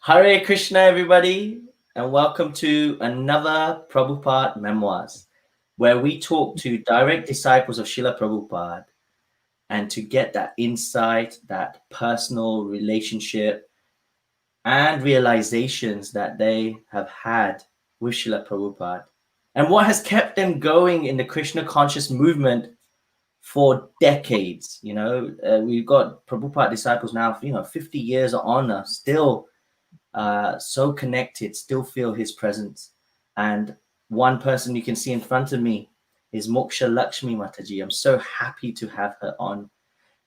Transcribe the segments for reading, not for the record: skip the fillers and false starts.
Hare Krishna, everybody, and welcome to another Prabhupada Memoirs, where we talk to direct disciples of Srila Prabhupada and to get that insight, that personal relationship, and realizations that they have had with Srila Prabhupada, and what has kept them going in the Krishna conscious movement for decades. We've got Prabhupada disciples now, 50 years on, still so connected, still feel his presence. And one person you can see in front of me is Moksha Lakshmi Mataji. I'm so happy to have her on.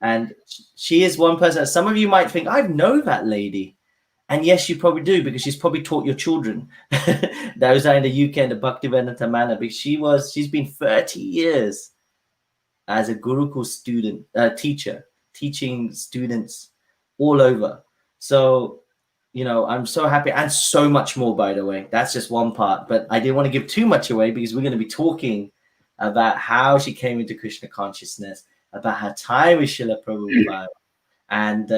And she is one person, some of you might think, I know that lady. And yes, you probably do, because she's probably taught your children. Those are in the UK in the Bhaktivedanta manner. But she's been 30 years as a Gurukul student, teacher, teaching students all over. So I'm so happy, and so much more, by the way. That's just one part, but I didn't want to give too much away because we're going to be talking about how she came into Krishna consciousness, about her time with Srila Prabhupada. And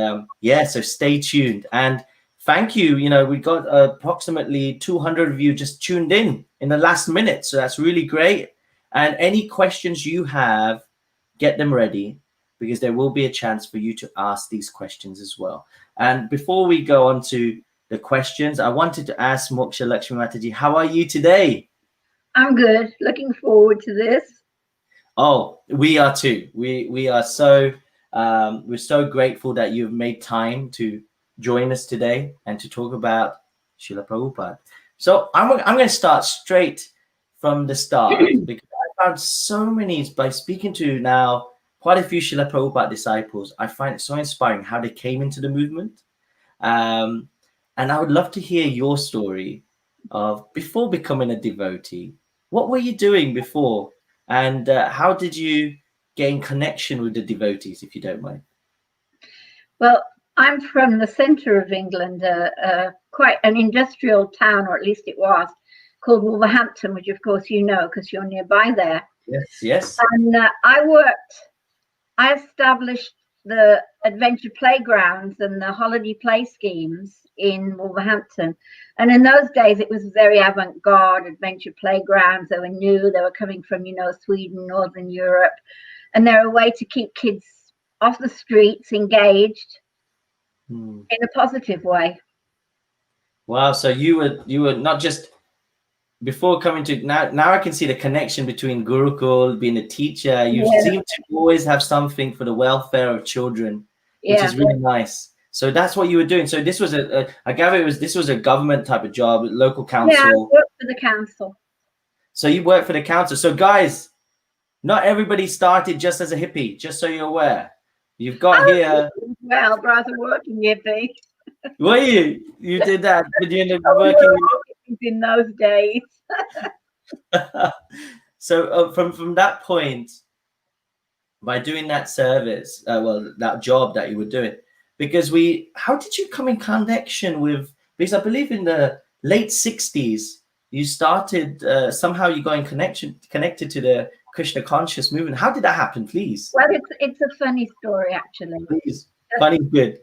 so stay tuned. And thank you. We got approximately 200 of you just tuned in the last minute. So that's really great. And any questions you have, get them ready, because there will be a chance for you to ask these questions as well. And before we go on to the questions, I wanted to ask Moksha Lakshmi Mataji, how are you today? I'm good. Looking forward to this. Oh, we are too. We are so we're so grateful that you've made time to join us today and to talk about Srila Prabhupada. So I'm going to start straight from the start, because I found so many, by speaking to now quite a few Srila Prabhupada disciples, I find it so inspiring how they came into the movement. And I would love to hear your story of before becoming a devotee. What were you doing before? And how did you gain connection with the devotees, if you don't mind? Well, I'm from the centre of England, quite an industrial town, or at least it was, called Wolverhampton, which of course you know because you're nearby there. Yes. And I established the adventure playgrounds and the holiday play schemes in Wolverhampton. And in those days, it was very avant-garde adventure playgrounds. They were new. They were coming from, Sweden, Northern Europe. And they're a way to keep kids off the streets, engaged in a positive way. Wow. So you were not just, before coming to now I can see the connection between Gurukul, being a teacher. You seem to always have something for the welfare of children, which is really nice. So that's what you were doing. So this was I gather this was a government type of job, local council. Yeah, I worked for the council. So you worked for the council. So guys, not everybody started just as a hippie, just so you're aware. You've got here. Well, rather working hippie. Were you? You did that, but you ended up working in those days. So from that point, by doing that service, that job that you were doing, how did you come in connection with, because I believe in the late 60s, you started, somehow you got in connected to the Krishna conscious movement. How did that happen, please? Well, it's a funny story, actually. Please, funny, good.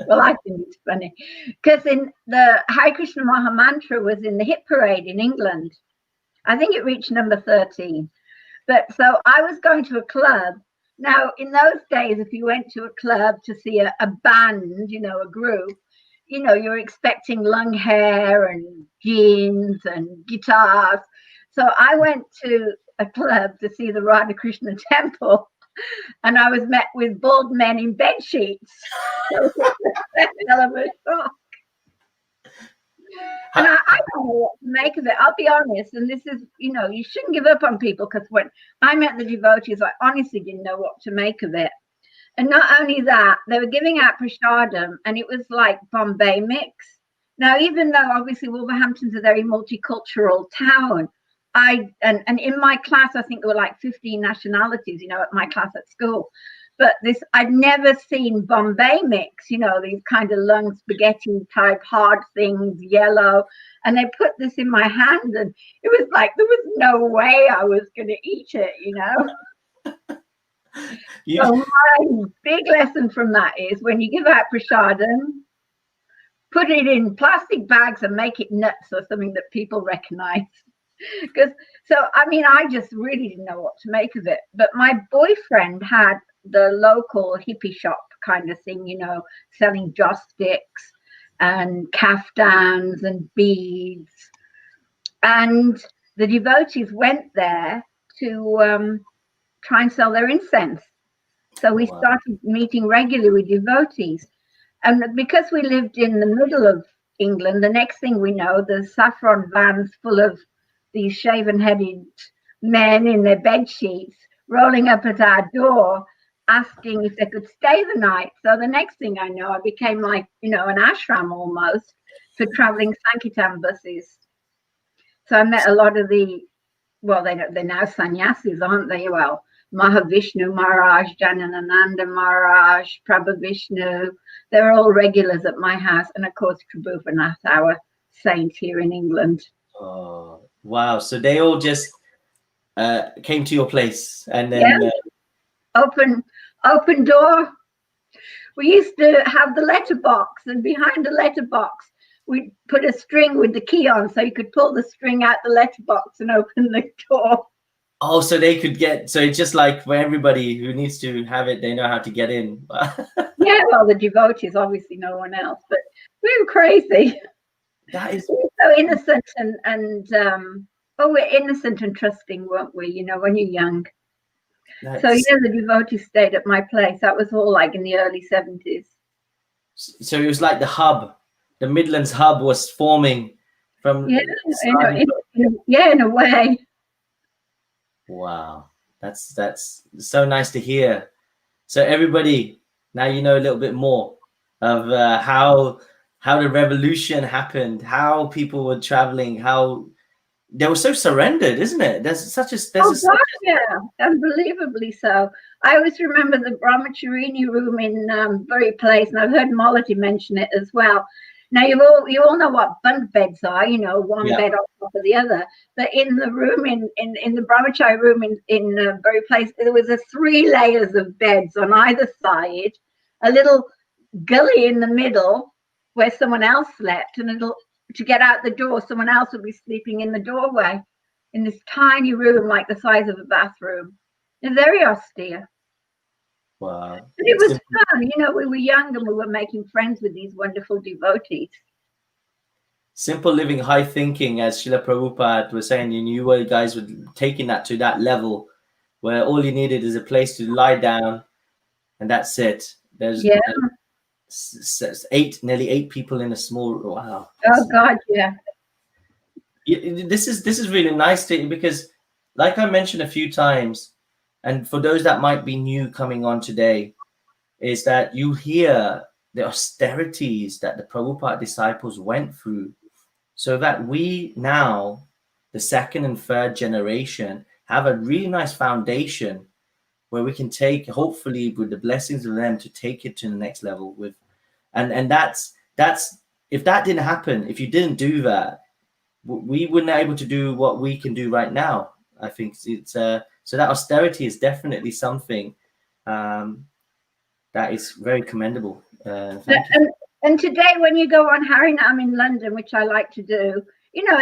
Well, I think it's funny, because in the Hare Krishna Maha Mantra was in the hit parade in England. I think it reached number 13. But so I was going to a club. Now, in those days, if you went to a club to see a band, a group, you're expecting long hair and jeans and guitars. So I went to a club to see the Radha Krishna temple, and I was met with bald men in bed sheets. And I don't know what to make of it. I'll be honest. And this is, you shouldn't give up on people, because when I met the devotees, I honestly didn't know what to make of it. And not only that, they were giving out prasadam, and it was like Bombay mix. Now, even though obviously Wolverhampton's a very multicultural town, and in my class, I think there were like 15 nationalities, at my class at school. But I'd never seen Bombay mix, these kind of long spaghetti type hard things, yellow. And they put this in my hand, and it was like, there was no way I was going to eat it, So my big lesson from that is, when you give out prasadam, put it in plastic bags and make it nuts or something that people recognize. I just really didn't know what to make of it. But my boyfriend had the local hippie shop kind of thing, selling joss sticks and kaftans and beads. And the devotees went there to try and sell their incense. So we started meeting regularly with devotees. And because we lived in the middle of England, the next thing we know, there's saffron vans full of these shaven-headed men in their bed sheets rolling up at our door, asking if they could stay the night. So the next thing I know, I became like, an ashram almost for traveling Sankirtan buses. So I met a lot of they're now sannyasis, aren't they? Well, Mahavishnu Maharaj, Jagannatha Maharaj, Prabhu Vishnu, they're all regulars at my house. And of course, Prabhupada, our saint here in England. Oh, wow. So they all just came to your place and then... Open door. We used to have the letterbox, and behind the letterbox, we put a string with the key on, so you could pull the string out the letterbox and open the door. Oh, so they could so it's just like for everybody who needs to have it, they know how to get in. Yeah, well, the devotees, obviously no one else, but we were crazy. That is so innocent and we're innocent and trusting, weren't we? When you're young. So the devotees stayed at my place. That was all like in the early 70s. So it was like the hub, the Midlands hub was forming from. In a way. Wow, that's so nice to hear. So everybody, now you know a little bit more of how the revolution happened, how people were traveling, how they were so surrendered, isn't it? Unbelievably so. I always remember the Brahmacharini room in Bury Place, and I've heard Malati mention it as well. Now you all know what bunk beds are, one bed on top of the other. But in the room in the Brahmachari room in Bury Place, there was 3 layers of beds on either side, a little gully in the middle where someone else slept, and to get out the door, someone else would be sleeping in the doorway in this tiny room, like the size of a bathroom. And very austere. Wow. But it was fun. We were young and we were making friends with these wonderful devotees. Simple living, high thinking, as Srila Prabhupada was saying, you guys were taking that to that level where all you needed is a place to lie down and that's it. There's nearly 8 people in a small. Wow. Oh God, yeah. This is really nice because, like I mentioned a few times, and for those that might be new coming on today, is that you hear the austerities that the Prabhupada disciples went through, so that we now, the second and third generation, have a really nice foundation where we can take, hopefully with the blessings of them, to take it to the next level with, and that's if that didn't happen, if you didn't do that, we wouldn't be able to do what we can do right now. I think it's so that austerity is definitely something that is very commendable. And today, when you go on Harinam in London, which I like to do,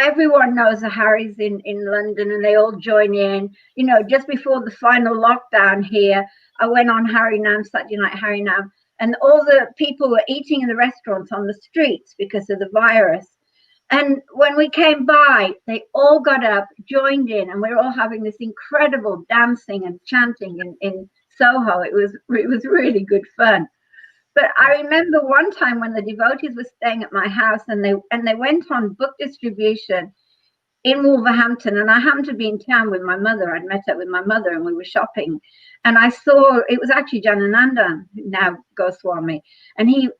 everyone knows the Haris in London, and they all join in. Just before the final lockdown here, I went on Harinam, Saturday night Harinam, and all the people were eating in the restaurants on the streets because of the virus. And when we came by, they all got up, joined in, and we were all having this incredible dancing and chanting in Soho. It was really good fun. But I remember one time when the devotees were staying at my house, and they went on book distribution in Wolverhampton, and I happened to be in town with my mother. I'd met up with my mother, and we were shopping, and I saw it was actually Jagannatha, now Goswami, and he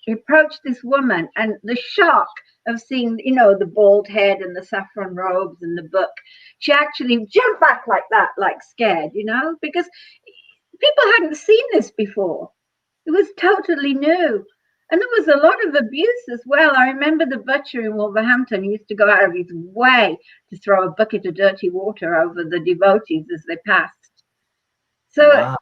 approached this woman, and the shock of seeing, the bald head and the saffron robes and the book, she actually jumped back like that, like scared, because people hadn't seen this before. It was totally new. And there was a lot of abuse as well. I remember the butcher in Wolverhampton used to go out of his way to throw a bucket of dirty water over the devotees as they passed. So wow.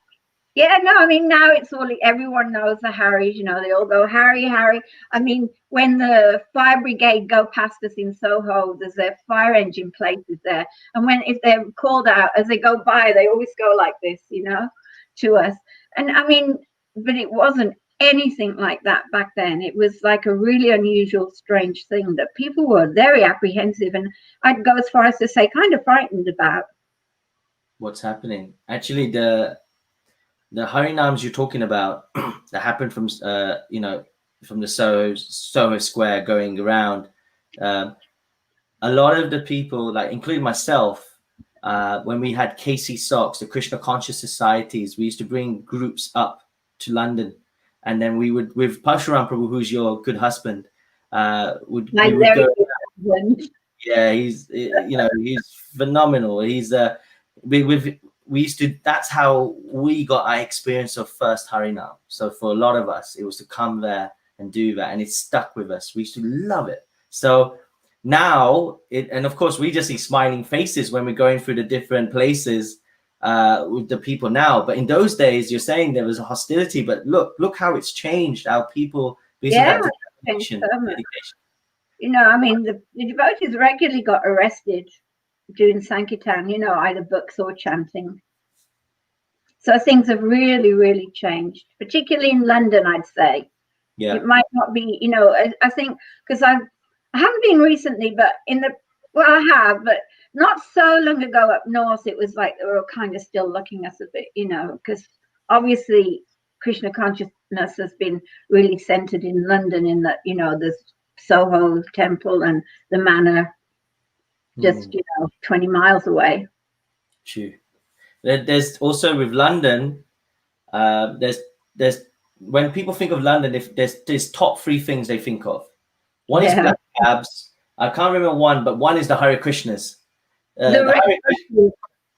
Yeah, no, I mean, now it's all, everyone knows the Harrys, you know, they all go, Harry, Harry. I mean, when the fire brigade go past us in Soho, there's a fire engine places there. And if they're called out, as they go by, they always go like this, you know, to us. And I mean, but it wasn't anything like that back then. It was like a really unusual, strange thing that people were very apprehensive. And I'd go as far as to say kind of frightened about. What's happening? Actually, the Harinams you're talking about that happened from you know, from the Soho Square going around. A lot of the people, like including myself, when we had KC Socks, the Krishna Conscious Societies, we used to bring groups up to London, and then we would, with Parshuram Prabhu, who's your good husband, we would go. Yeah, he's, you know, he's phenomenal. He's we used to, that's how we got our experience of first Harinam. So for a lot of us, it was to come there and do that, and it stuck with us. We used to love it. So now and of course we just see smiling faces when we're going through the different places with the people now. But in those days, you're saying there was a hostility, but look how it's changed. Our people, Yeah, you know, I mean, the devotees regularly got arrested doing Sankirtan, you know, either books or chanting. So things have really, really changed, particularly in London, I'd say. Yeah. It might not be, you know, I think, because I haven't been recently, but I have, but not so long ago up north, it was like they were kind of still looking at us a bit, you know, because obviously Krishna consciousness has been really centered in London, in that, you know, there's Soho Temple and the Manor just, you know, 20 miles away. True. There's also with London, there's when people think of London, if there's top three things they think of. One is black cabs. I can't remember one, but one is the Hare Krishnas. The Hare Krishnas.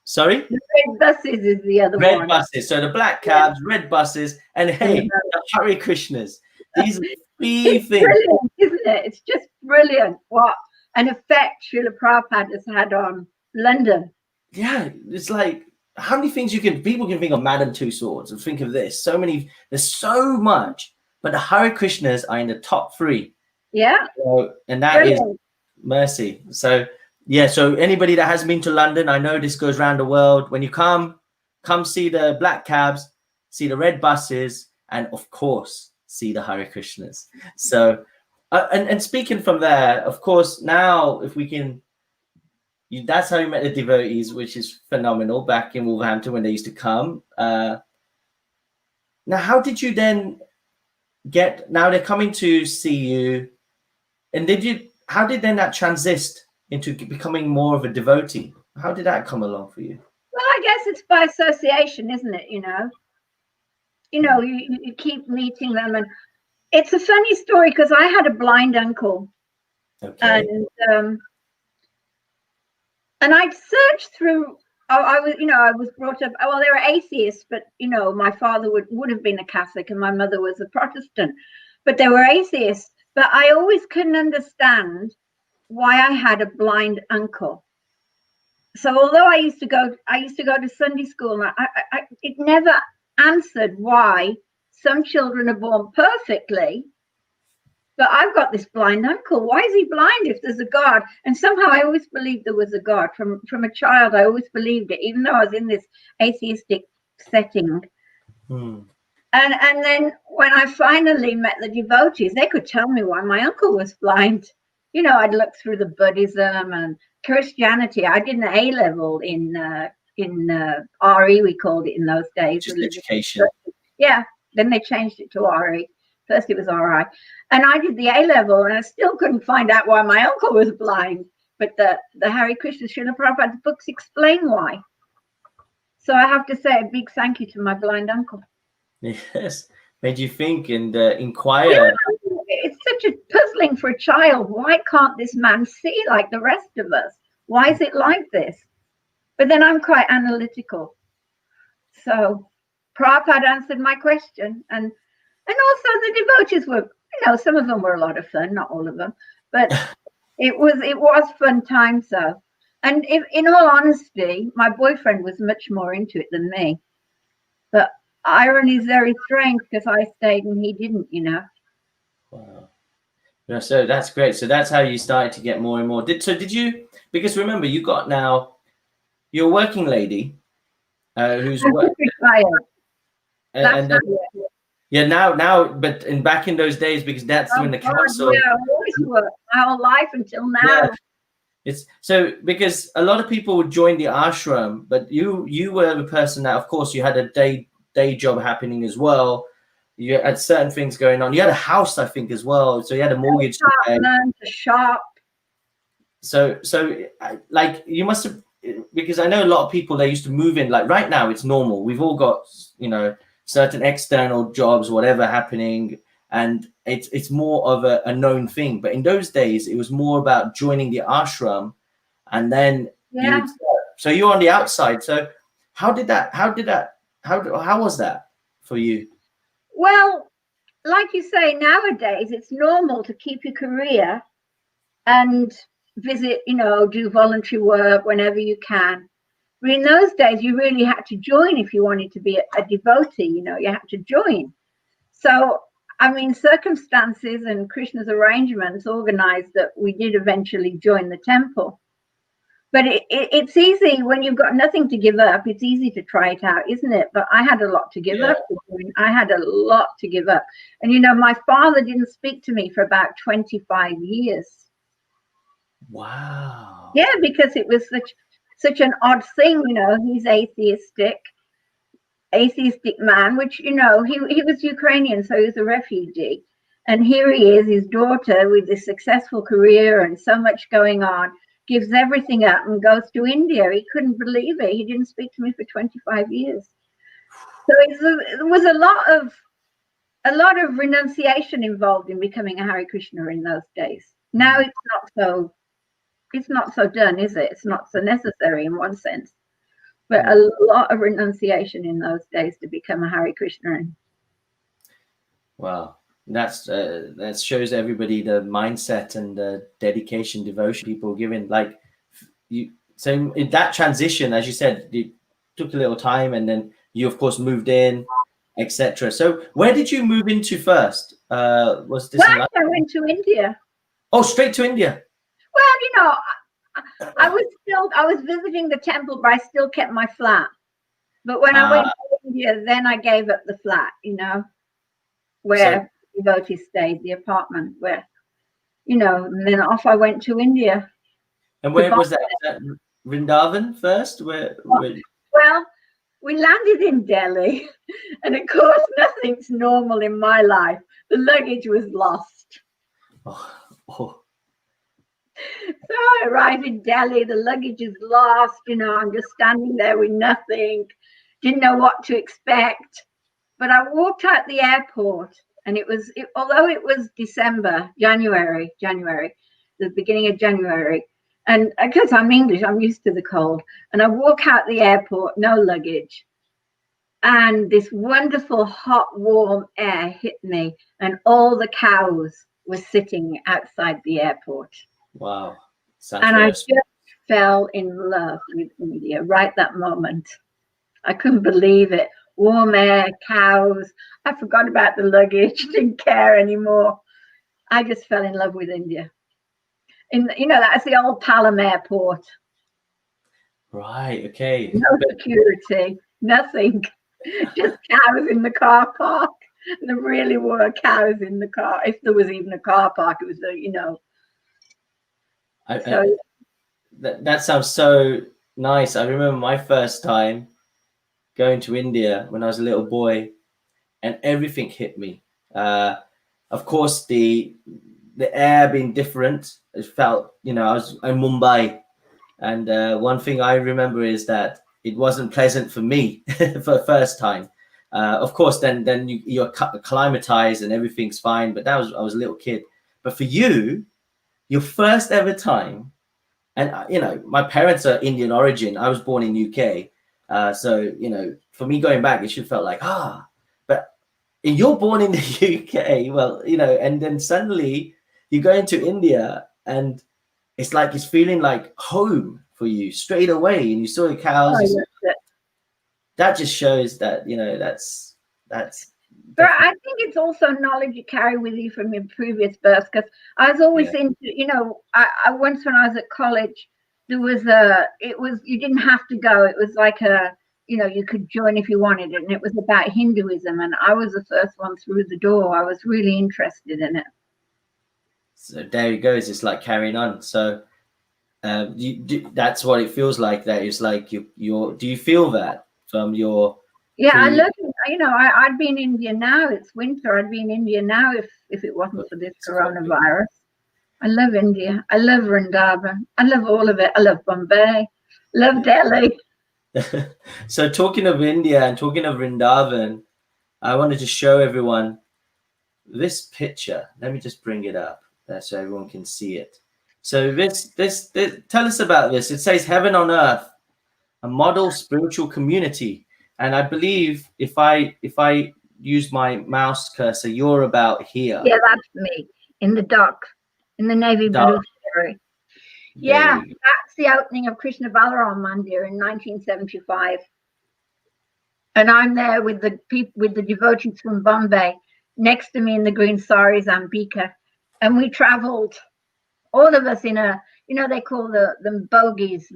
Sorry? The red buses is the other one. Red buses. So the black cabs, red buses, and hey, the Hare Krishnas. These are three things. Brilliant, isn't it? It's just brilliant what an effect Srila Prabhupada has had on London. Yeah, it's like how many things people can think of Madame Two Swords and think of this. So many, there's so much, but the Hare Krishnas are in the top three. Yeah. So, and that is mercy. So yeah, so anybody that hasn't been to London, I know this goes around the world. When you come see the black cabs, see the red buses, and of course, see the Hare Krishnas. So, and speaking from there, of course, now if we can, that's how you met the devotees, which is phenomenal, back in Wolverhampton when they used to come. Now, how did you then now they're coming to see you, and how did then that transit into becoming more of a devotee? How did that come along for you? Well, I guess it's by association, isn't it? You know, you keep meeting them, and it's a funny story because I had a blind uncle, and I'd searched through. I was brought up. Well, they were atheists, but you know, my father would have been a Catholic, and my mother was a Protestant, but they were atheists. But I always couldn't understand why I had a blind uncle. So although I used to go to Sunday school, and it never answered why some children are born perfectly, but I've got this blind uncle. Why is he blind if there's a God? And somehow I always believed there was a God. From a child, I always believed it, even though I was in this atheistic setting. And then when I finally met the devotees, they could tell me why my uncle was blind. You know, I'd looked through the Buddhism and Christianity. I did an A-level in RE, we called it in those days. Just education. Yeah, then they changed it to RE. First it was RI. And I did the A-level, and I still couldn't find out why my uncle was blind. But the Hare Krishna Srila Prabhupada's books explain why. So I have to say a big thank you to my blind uncle. Yes, made you think and inquire. It's such a puzzling for a child. Why can't this man see like the rest of us? Why is it like this? But then I'm quite analytical. So Prabhupada answered my question. And also the devotees were, you know, some of them were a lot of fun, not all of them. But it was fun time. So, and in all honesty, my boyfriend was much more into it than me. But irony is very strange because I stayed and he didn't, you know. Wow. Yeah, so that's great. So that's how you started to get more and more. Did you? Because remember, you got now. You're a working lady who's worked, Retired. That's and how then yeah, now, but back in those days, because that's when the God, council. yeah, I've always worked my whole life until now. Yeah, it's so because a lot of people would join the ashram, but you were the person that, of course, you had a day job happening as well. You had certain things going on. You had a house, I think, as well. So you had a mortgage to pay. To shop. So like you must have, because I know a lot of people, they used to move in, like right now it's normal. We've all got, certain external jobs, whatever happening, and it's more of a known thing. But in those days, it was more about joining the ashram, and then Yeah. so you're on the outside. So how was that for you? Well, like you say, nowadays it's normal to keep your career and visit, do voluntary work whenever you can. But in those days, you really had to join if you wanted to be a devotee, you had to join. So, I mean, circumstances and Krishna's arrangements organized that we did eventually join the temple. But it's easy when you've got nothing to give up. It's easy to try it out, isn't it? But I had a lot to give up. I had a lot to give up. And, my father didn't speak to me for about 25 years. Wow. Yeah, because it was such an odd thing, he's atheistic man, which, he was Ukrainian, so he was a refugee. And here he is, his daughter with this successful career and so much going on, gives everything up and goes to India. He couldn't believe it. He didn't speak to me for 25 years. So there was a lot of renunciation involved in becoming a Hare Krishna in those days. Now it's not so done, is it? It's not so necessary in one sense. But a lot of renunciation in those days to become a Hare Krishna. Wow. That shows everybody the mindset and the dedication, devotion people giving. Like so in that transition, as you said, it took a little time, and then you of course moved in, etc. So where did you move into first? Was this I went to India. Oh, straight to India. Well, I was visiting the temple, but I still kept my flat. But when I went to India, then I gave up the flat, where devotees stayed, the apartment where, and then off I went to India. And where was that? Was that Vrindavan first? Well, we landed in Delhi, and of course, nothing's normal in my life. The luggage was lost. Oh. So I arrived in Delhi, the luggage is lost, I'm just standing there with nothing, didn't know what to expect. But I walked out the airport, and although it was January, the beginning of January, and because I'm English, I'm used to the cold, and I walk out the airport, no luggage, and this wonderful hot, warm air hit me, and all the cows were sitting outside the airport. Wow. And I just fell in love with India right that moment. I couldn't believe it. Warm air, cows. I forgot about the luggage, didn't care anymore. I just fell in love with India. That's the old Palam airport. Right, okay. No security, nothing. Just cows in the car park. There really were cows in the car. If there was even a car park, it was that sounds so nice. I remember my first time going to India when I was a little boy, and everything hit me. Of course, the air being different. It felt, I was in Mumbai, and one thing I remember is that it wasn't pleasant for me for the first time. Of course, then you're acclimatized and everything's fine. But I was a little kid. But for you, your first ever time, and my parents are Indian origin. I was born in UK, so for me going back, it should felt like but you're born in the UK. Well, and then suddenly you go into India, and it's like it's feeling like home for you straight away, and you saw the cows. That just shows that That's But definitely, I think it's also knowledge you carry with you from your previous births. Because I was always into, I once when I was at college, there was you didn't have to go. It was like you could join if you wanted it, and it was about Hinduism. And I was the first one through the door. I was really interested in it. so there you go. It's just like carrying on. So that's what it feels like. That it's like you're. Do you feel that from your Yeah, I pre? love it. I'd be in India now. It's winter. I'd be in India now if it wasn't for this It's quite big. coronavirus. I love India. I love Vrindavan. I love all of it. I love Bombay. Love Delhi. So talking of India and talking of Vrindavan, I wanted to show everyone this picture. Let me just bring it up there so everyone can see it. So this tell us about this. It says heaven on earth, a model spiritual community. And I believe if I use my mouse cursor, you're about here. Yeah, that's me in the dock, in the navy blue ferry. Yeah, that's the opening of Krishna Balaram Mandir in 1975. And I'm there with the people, with the devotees from Bombay. Next to me in the green saris, Ambika. And we traveled, all of us in they call them bogies,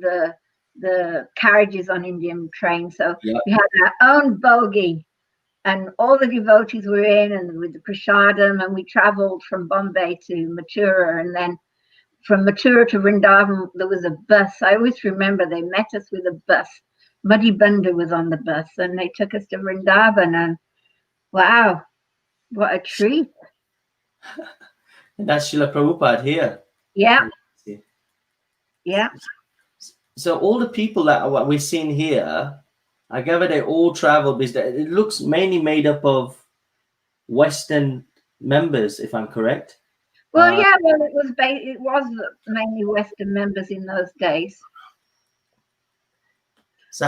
the carriages on Indian trains. So we had our own bogie, and all the devotees were in, and with the prasadam, and we traveled from Bombay to Mathura, and then from Mathura to Vrindavan, there was a bus. I always remember they met us with a bus. Muddy Bunda was on the bus, and they took us to Vrindavan, and wow, what a treat. And that's Srila Prabhupada here. Yeah. Yeah. So all the people that we're seeing here, I gather they all traveled because it looks mainly made up of Western members, if I'm correct. Well, it was mainly Western members in those days. So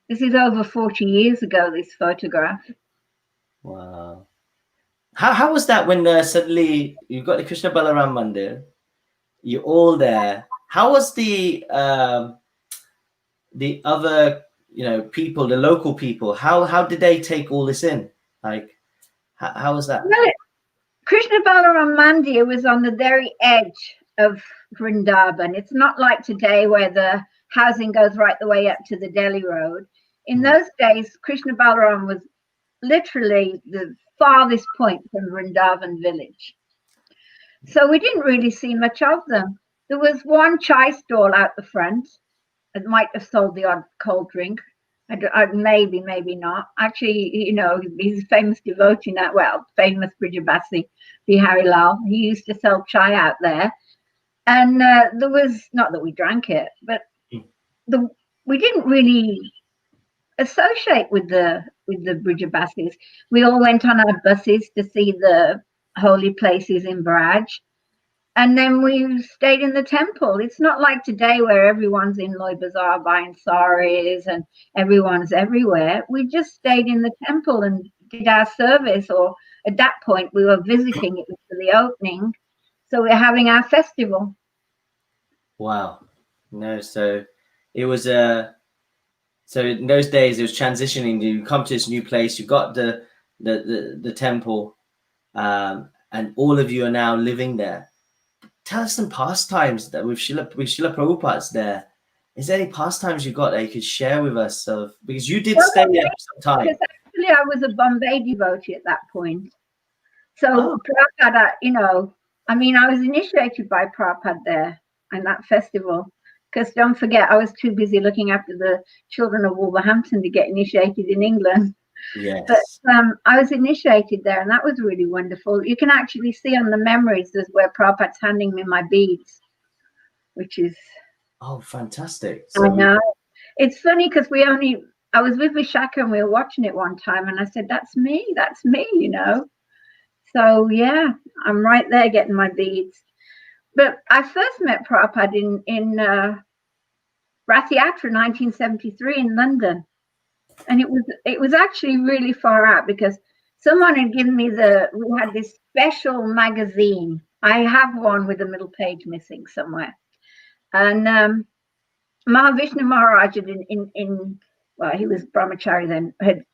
this is over 40 years ago, this photograph. Wow. How was that when suddenly you got the Krishna Balaram Mandir, you're all there? How was the other people, the local people? How did they take all this in? Like how was that? Well, Krishna Balaram Mandir was on the very edge of Vrindavan. It's not like today where the housing goes right the way up to the Delhi road. In those days, Krishna Balaram was literally the farthest point from Vrindavan village. So we didn't really see much of them. There was one chai stall out the front. It might have sold the odd cold drink. Maybe not. Actually, he's a famous devotee now. Well, famous Brijabasi, Bihari Lal. He used to sell chai out there. And there was, not that we drank it, but we didn't really associate with the Brijabasis. We all went on our buses to see the holy places in Braj. And then we stayed in the temple. It's not like today where everyone's in Loy Bazaar buying saris and everyone's everywhere. We just stayed in the temple and did our service, or at that point we were visiting. It was for the opening. So we're having our festival. Wow. No, so it was so in those days it was transitioning. You come to this new place, you got the temple, and all of you are now living there. Tell us some pastimes that with Srila Prabhupada's there. Is there any pastimes you got that you could share with us? Because you did stay there for some time. Because actually I was a Bombay devotee at that point. So Prabhupada, I was initiated by Prabhupada there in that festival. Because don't forget, I was too busy looking after the children of Wolverhampton to get initiated in England. Yes. But I was initiated there, and that was really wonderful. You can actually see on the memories there's where Prabhupada's handing me my beads, which is fantastic. I know. It's funny because I was with Vishaka and we were watching it one time, and I said, that's me, So yeah, I'm right there getting my beads. But I first met Prabhupada in Rath Yatra 1973 in London. And it was actually really far out because someone had given me we had this special magazine. I have one with the middle page missing somewhere. And Mahavishnu Maharaj had well, he was brahmachari then, had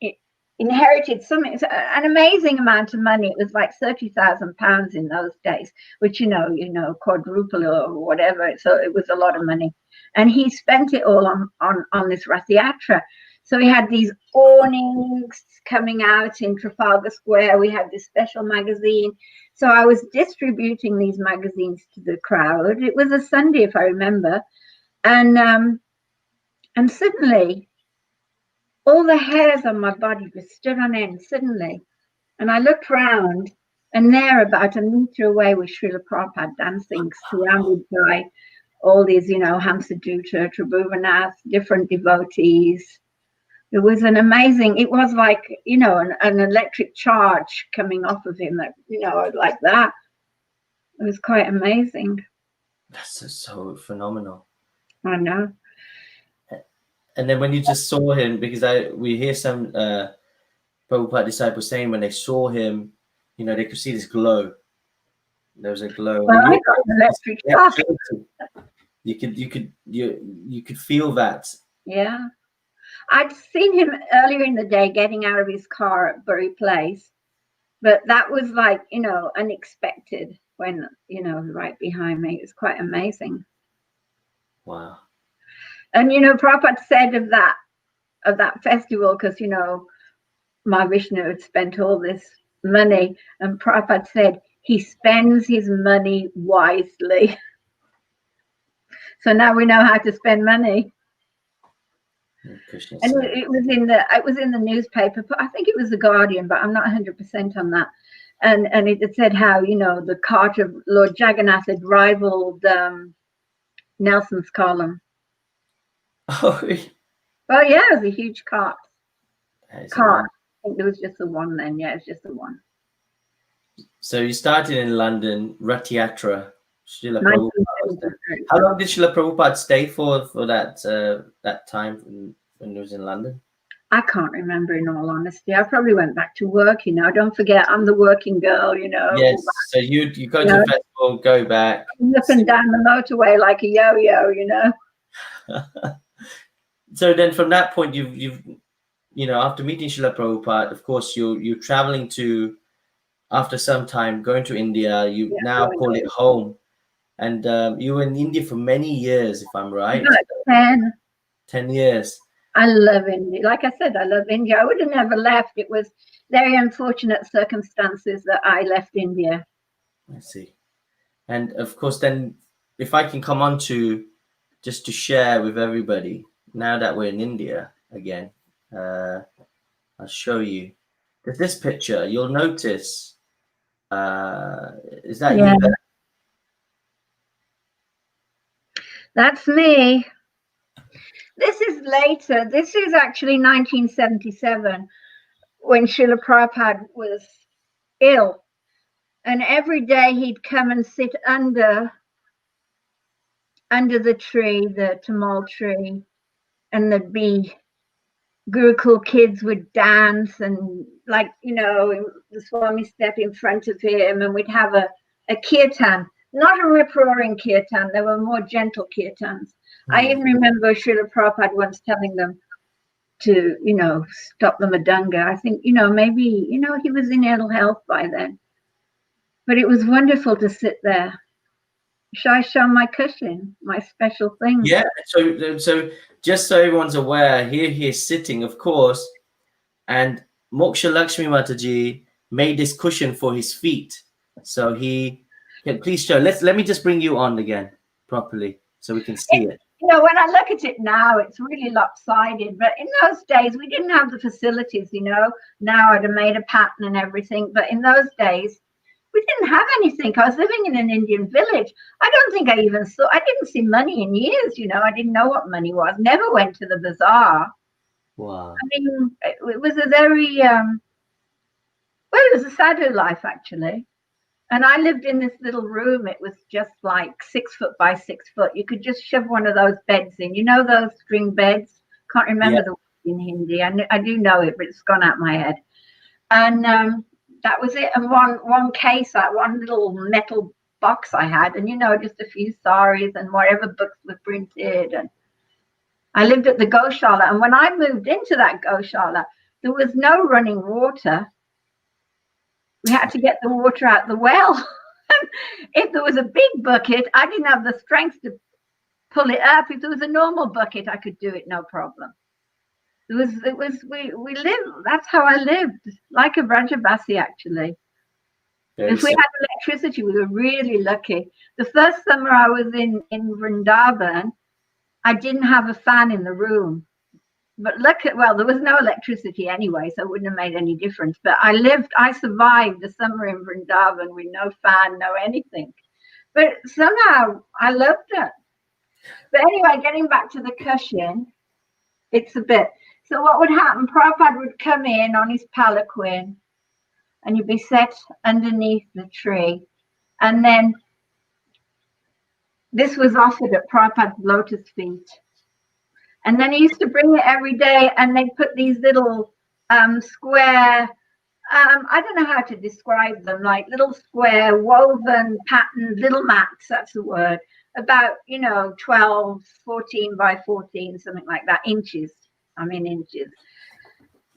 inherited something, an amazing amount of money. It was like £30,000 in those days, which, you know, quadruple or whatever. So it was a lot of money. And he spent it all on this Rath Yatra. So we had these awnings coming out in Trafalgar Square. We had this special magazine. So I was distributing these magazines to the crowd. It was a Sunday, if I remember. And suddenly, all the hairs on my body just stood on end suddenly. And I looked round, and there, about a meter away, was Srila Prabhupada dancing, surrounded by all these, you know, Hamsadutta, Tribhuvanath, different devotees. It was an amazing, it was like, you know, an electric charge coming off of him, that, you know, like that. It was quite amazing. That's so phenomenal. I know. And then when you just saw him, because we hear some Prabhupada disciples saying when they saw him, you know, they could see this glow. There was a glow. Well, I got an electric shock. You could feel that. Yeah. I'd seen him earlier in the day getting out of his car at Bury Place, but that was like, you know, unexpected when, you know, right behind me. It was quite amazing. Wow. And, you know, Prabhupada said of that festival, because, you know, Mahavishnu had spent all this money, and Prabhupada said he spends his money wisely. So now we know how to spend money. And it was in the newspaper, but I think it was the Guardian, but I'm not 100% on that. And it said how, you know, the cart of Lord Jagannatha had rivaled Nelson's column. Oh, well, yeah, it was a huge cart. I think there was just the one then. Yeah, it's just the one. So you started in London, Rath Yatra. Srila Prabhupada. How long did Srila Prabhupada stay for that time when he was in London? I can't remember, in all honesty. I probably went back to work, you know. Don't forget, I'm the working girl, you know. Yes, so you go to a festival, go back. Up and down the motorway like a yo-yo, you know. So then from that point, you've you know, after meeting Srila Prabhupada, of course, you're traveling to, after some time, going to India. You now call it home. And you were in India for many years, if I'm right. 10 years. I love India. Like I said, I love India. I would have never left. It was very unfortunate circumstances that I left India. I see. And of course, then, if I can come on to, just to share with everybody, now that we're in India again, I'll show you. There's this picture, you'll notice, is that you there? That's me. This is later. This is actually 1977, when Srila Prabhupada was ill. And every day he'd come and sit under the tree, the Tamal tree, and there'd be Gurukul kids would dance, and, like, you know, the Swami step in front of him, and we'd have a kirtan. Not a rip-roaring kirtan, there were more gentle kirtans. I even remember Srila Prabhupada once telling them to, you know, stop the madanga. I think, you know, maybe, you know, he was in ill health by then. But it was wonderful to sit there. Shall I show my cushion, my special thing? Yeah, so just so everyone's aware, here he is sitting, of course, and Moksha Lakshmi Mataji made this cushion for his feet. So please show. Let me just bring you on again properly so we can see it. You know, when I look at it now, it's really lopsided. But in those days, we didn't have the facilities, you know. Now I'd have made a pattern and everything. But in those days, we didn't have anything. I was living in an Indian village. I don't think I didn't see money in years, you know. I didn't know what money was. Never went to the bazaar. Wow. I mean, it was a very, it was a sadhu life, actually. And I lived in this little room. It was just like 6 foot by 6 foot. You could just shove one of those beds in. You know those string beds? Can't remember the word in Hindi. I do know it, but it's gone out my head. And that was it. And one case, one little metal box I had, and, you know, just a few saris and whatever books were printed. And I lived at the Goshala, and when I moved into that Goshala, there was no running water. We had to get the water out the well. If there was a big bucket, I didn't have the strength to pull it up. If there was a normal bucket, I could do it, no problem. We lived, that's how I lived, like a Brajabasi, actually. If we had electricity, we were really lucky. The first summer I was in Vrindavan, I didn't have a fan in the room. But well, there was no electricity anyway, so it wouldn't have made any difference. But I survived the summer in Vrindavan with no fan, no anything. But somehow I loved it. But anyway, getting back to the cushion, it's a bit. So what would happen? Prabhupada would come in on his palanquin, and you'd be set underneath the tree. And then this was offered at Prabhupada's lotus feet. And then he used to bring it every day, and they'd put these little square, I don't know how to describe them, like little square woven patterned little mats, that's the word, about, 12, 14 by 14, something like that, inches.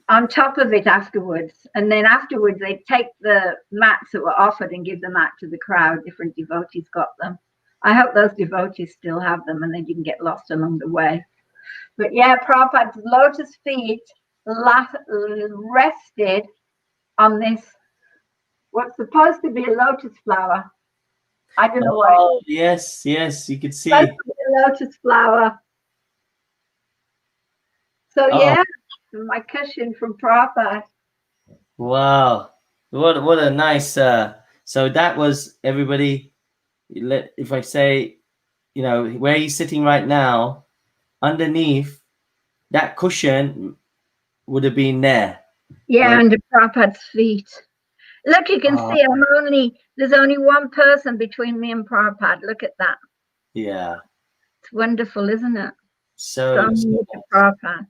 On top of it afterwards. And then afterwards, they'd take the mats that were offered and give them out to the crowd. Different devotees got them. I hope those devotees still have them and they didn't get lost along the way. But yeah, Prabhupada's lotus feet rested on this, what's supposed to be a lotus flower. I don't know why. Oh, yes, you could see. A lotus flower. So yeah, my cushion from Prabhupada. Wow, what a nice. So that was everybody. If I say, where he's sitting right now, underneath that cushion would have been there. Yeah, under Prabhupada's feet. Look, you can see there's only one person between me and Prabhupada. Look at that. Yeah. It's wonderful, isn't it? So near to Prabhupada.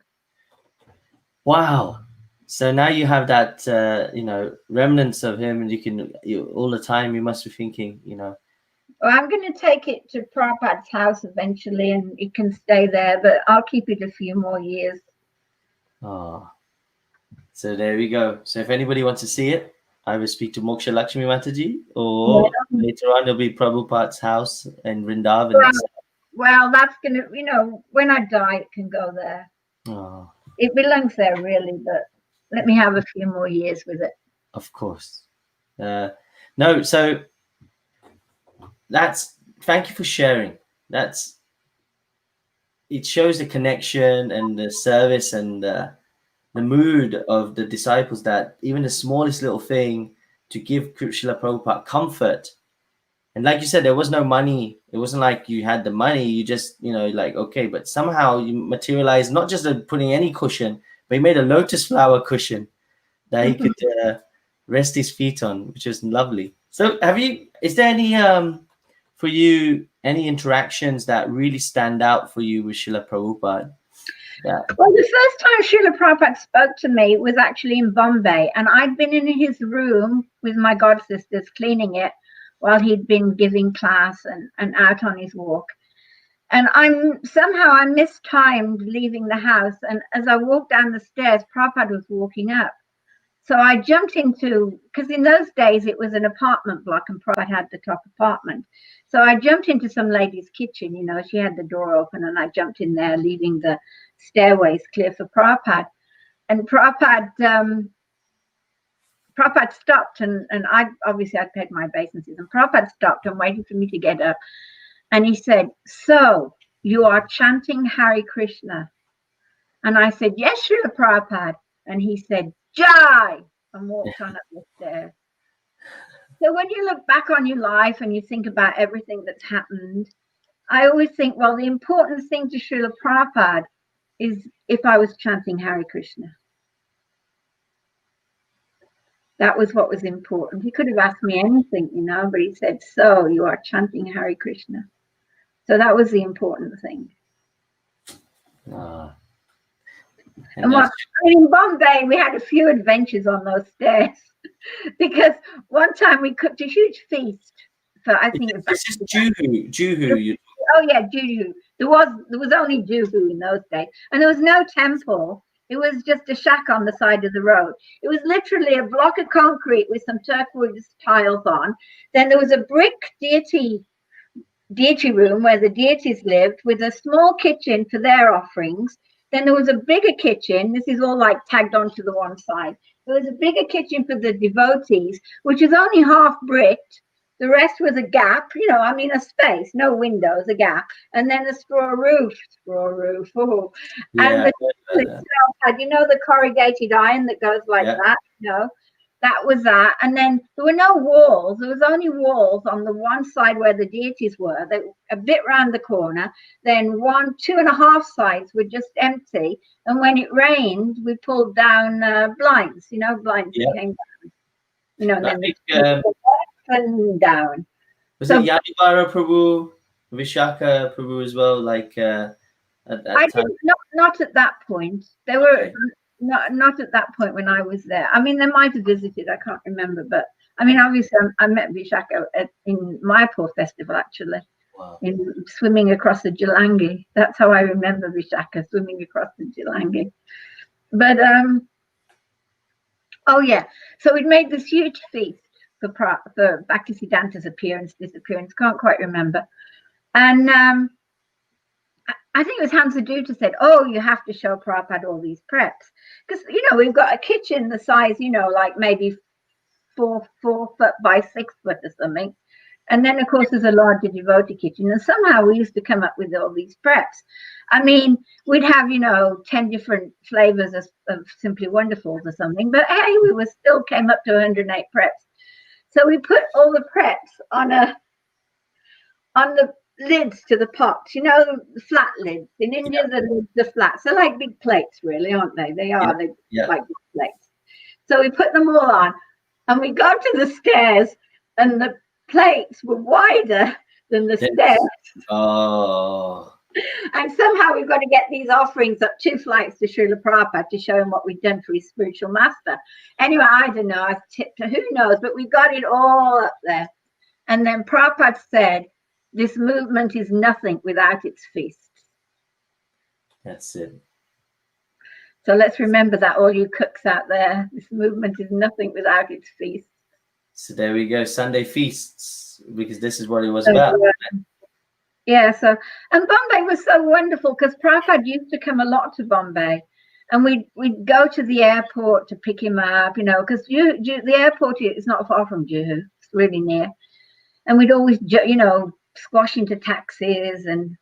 Wow. So now you have that, remnants of him, and all the time you must be thinking, Well, I'm going to take it to Prabhupada's house eventually, and it can stay there, but I'll keep it a few more years. Oh. So there we go. So if anybody wants to see it, I will speak to Moksha Lakshmi Mataji, or later on it'll be Prabhupada's house in Vrindavan. Well, that's going to, when I die, it can go there. Oh. It belongs there, really, but let me have a few more years with it. Of course. No, so thank you for sharing. It shows the connection and the service and the mood of the disciples, that even the smallest little thing to give Srila Prabhupada comfort. And like you said, there was no money. It wasn't like you had the money. You just, okay, but somehow you materialized, not just putting any cushion, but he made a lotus flower cushion that he could rest his feet on, which is lovely. So is there any, for you, any interactions that really stand out for you with Srila Prabhupada? Yeah. Well, the first time Srila Prabhupada spoke to me was actually in Bombay, and I'd been in his room with my god sisters cleaning it while he'd been giving class and out on his walk. And I mistimed leaving the house, and as I walked down the stairs, Prabhupada was walking up. So I jumped because in those days it was an apartment block and Prabhupada had the top apartment. So I jumped into some lady's kitchen, she had the door open, and I jumped in there, leaving the stairways clear for Prabhupada. And Prabhupada stopped, and I paid my obeisances, and Prabhupada stopped and waited for me to get up. And he said, "So you are chanting Hare Krishna?" And I said, "Yes, Srila Prabhupada." And he said, "Jai," and walked on up the stairs. So when you look back on your life and you think about everything that's happened, I always think, well, the important thing to Srila Prabhupada is if I was chanting Hare Krishna. That was what was important. He could have asked me anything, but he said, "So you are chanting Hare Krishna." So that was the important thing. And in Bombay, we had a few adventures on those stairs because one time we cooked a huge feast for, I think, this is Juhu. Oh yeah, Juhu. There was only Juhu in those days, and there was no temple. It was just a shack on the side of the road. It was literally a block of concrete with some turquoise tiles on. Then there was a brick deity room where the deities lived, with a small kitchen for their offerings. Then there was a bigger kitchen. This is all like tagged onto the one side. There was a bigger kitchen for the devotees, which was only half bricked. The rest was a gap, I mean, a space, no windows, a gap, and then a straw roof. Oh. Yeah, And the itself had, the corrugated iron that goes like that, that was that. And then there were no walls. There was only walls on the one side where the deities were, a bit round the corner. Then 2.5 sides were just empty. And when it rained, we pulled down blinds, blinds that came down, and then and down. Was it Yadivara Prabhu, Vishaka Prabhu as well? Like at that time? Not at that point. They were not at that point when I was there. I mean, they might have visited. I can't remember, but I mean, obviously, I met Vishaka in Mayapur festival actually. Wow. In swimming across the Jalangi. That's how I remember Vishaka, swimming across the Jalangi. But so we'd made this huge feast for Bhaktisiddhanta's appearance, disappearance, can't quite remember. And I think it was Hamsa said, "Oh, you have to show Prabhupada all these preps." Because, we've got a kitchen the size, like maybe 4 foot by 6 foot or something. And then, of course, there's a larger devotee kitchen. And somehow we used to come up with all these preps. I mean, we'd have, 10 different flavors of Simply Wonderfuls or something. But, hey, we still came up to 108 preps. So we put all the preps on the lids to the pots, the flat lids. In India, the lids are flat. So like big plates, really, aren't they? They are like big plates. So we put them all on, and we go to the stairs, and the plates were wider than the stairs. Oh. And somehow we've got to get these offerings up 2 flights to Srila Prabhupada to show him what we've done for his spiritual master. Anyway, I don't know. I tipped her, who knows? But we got it all up there. And then Prabhupada said, "This movement is nothing without its feasts." That's it. So let's remember that, all you cooks out there. This movement is nothing without its feasts. So there we go, Sunday feasts, because this is what it was about. Yeah, and Bombay was so wonderful because Prabhupada used to come a lot to Bombay, and we'd go to the airport to pick him up, because the airport is not far from Juhu, it's really near. And we'd always, squash into taxis and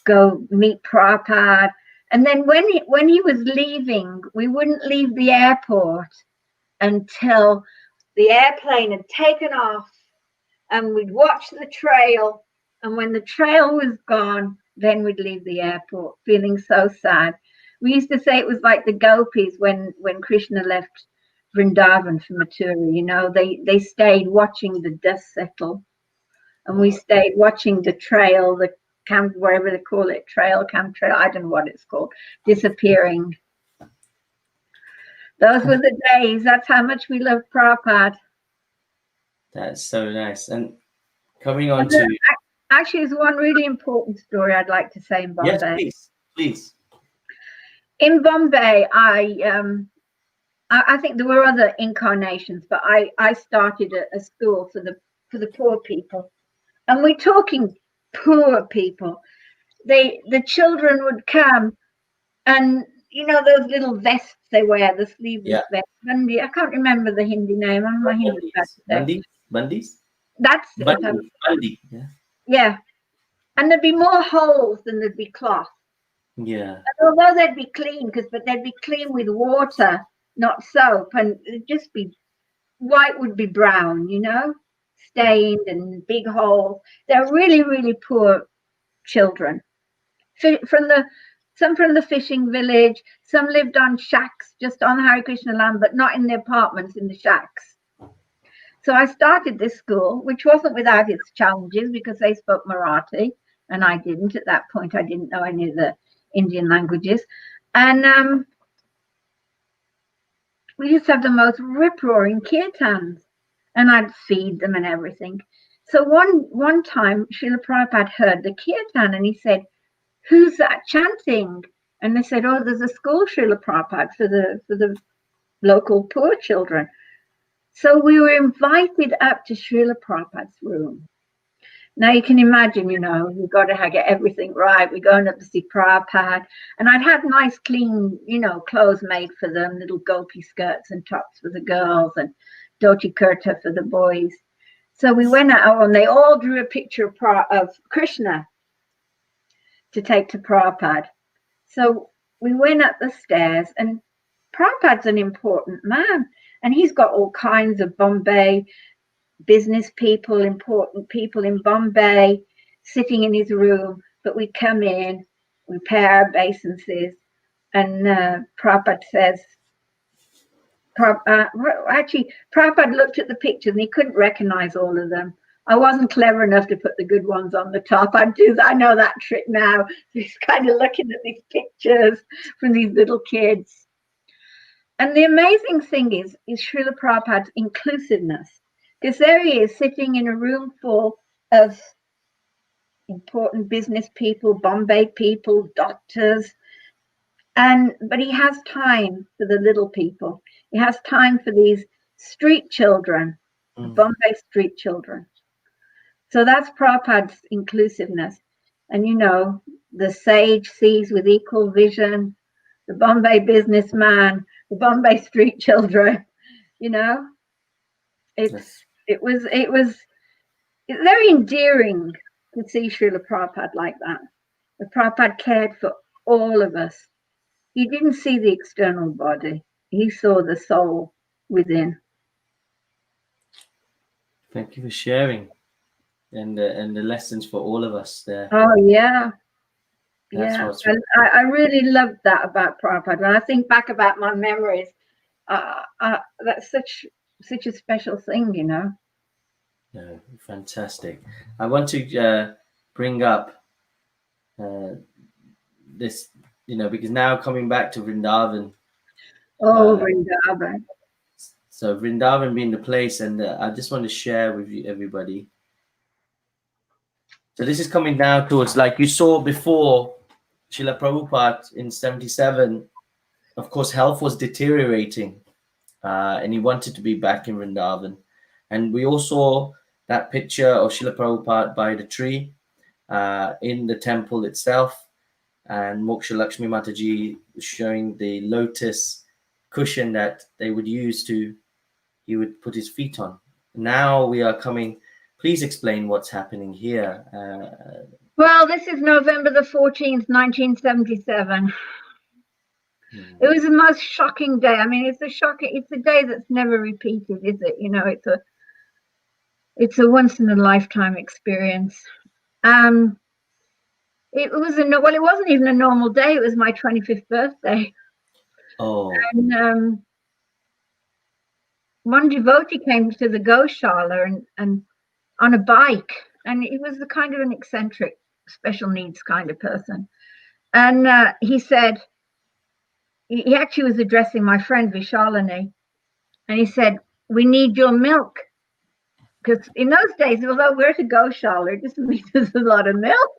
go meet Prabhupada. And then when he was leaving, we wouldn't leave the airport until the airplane had taken off, and we'd watch the trail. And when the trail was gone, then we'd leave the airport, feeling so sad. We used to say it was like the gopis when Krishna left Vrindavan for Mathura. They stayed watching the dust settle, and we stayed watching the trail, the camp, whatever they call it, camp trail, I don't know what it's called, disappearing. Those were the days. That's how much we loved Prabhupada. That's so nice. And coming on to... Actually, there's one really important story I'd like to say in Bombay. Yes, please. In Bombay, I think there were other incarnations, but I started a school for the poor people. And we're talking poor people. The children would come, and those little vests they wear, the sleeveless vest. Bandi. I can't remember the Hindi name. My Hindi is Bandis? That's it. Bandi. Yeah. And there'd be more holes than there'd be cloth. Yeah. And although they'd be clean, but they'd be clean with water, not soap, and it'd just be white would be brown, stained and big holes. They're really, really poor children. Some from the fishing village, some lived on shacks just on Hare Krishna land, but not in the apartments, in the shacks. So I started this school, which wasn't without its challenges because they spoke Marathi and I didn't. At that point, I didn't know any of the Indian languages. And we used to have the most rip-roaring kirtans, and I'd feed them and everything. So one time, Srila Prabhupada heard the kirtan, and he said, who's that chanting? And they said, oh, there's a school, Srila Prabhupada, for the local poor children. So we were invited up to Srila Prabhupada's room. Now you can imagine, you've got to get everything right. We're going up to see Prabhupada. And I'd had nice, clean, clothes made for them, little gopi skirts and tops for the girls and dhoti kurta for the boys. So we went out and they all drew a picture of Krishna to take to Prabhupada. So we went up the stairs, and Prabhupada's an important man. And he's got all kinds of Bombay business people, important people in Bombay, sitting in his room. But we come in, we pay our obeisances, and Prabhupada says, Prabhupada looked at the pictures and he couldn't recognize all of them. I wasn't clever enough to put the good ones on the top. I know that trick now. He's kind of looking at these pictures from these little kids. And the amazing thing is Srila Prabhupada's inclusiveness. Because there he is sitting in a room full of important business people, Bombay people, doctors. But he has time for the little people. He has time for these street children, Bombay street children. So that's Prabhupada's inclusiveness. And the sage sees with equal vision, the Bombay businessman, the Bombay street children, It was very endearing to see Srila Prabhupada like that. The Prabhupada cared for all of us. He didn't see the external body. He saw the soul within. Thank you for sharing, and the lessons for all of us there. Oh yeah, I really loved that about Prabhupada. When I think back about my memories, that's such a special thing, No, fantastic. I want to bring up this, because now coming back to Vrindavan. Vrindavan. So Vrindavan being the place, and I just want to share with you, everybody. So this is coming down towards, like you saw before, Srila Prabhupada in 77, of course, health was deteriorating, and he wanted to be back in Vrindavan. And we all saw that picture of Srila Prabhupada by the tree in the temple itself, and Moksha Lakshmi Mataji was showing the lotus cushion that they would use he would put his feet on. Now we are coming. Please explain what's happening here. Well, this is November the 14th, 1977. It was the most shocking day. I mean, it's a day that's never repeated, is it? It's a once in a lifetime experience. It wasn't even a normal day. It was my 25th birthday. Oh. And one devotee came to the Goshala and on a bike, and he was the kind of an eccentric, special needs kind of person. And he said, he actually was addressing my friend Vishalini, and he said, "We need your milk." Because in those days, although we're at a Goshala, it just means there's a lot of milk.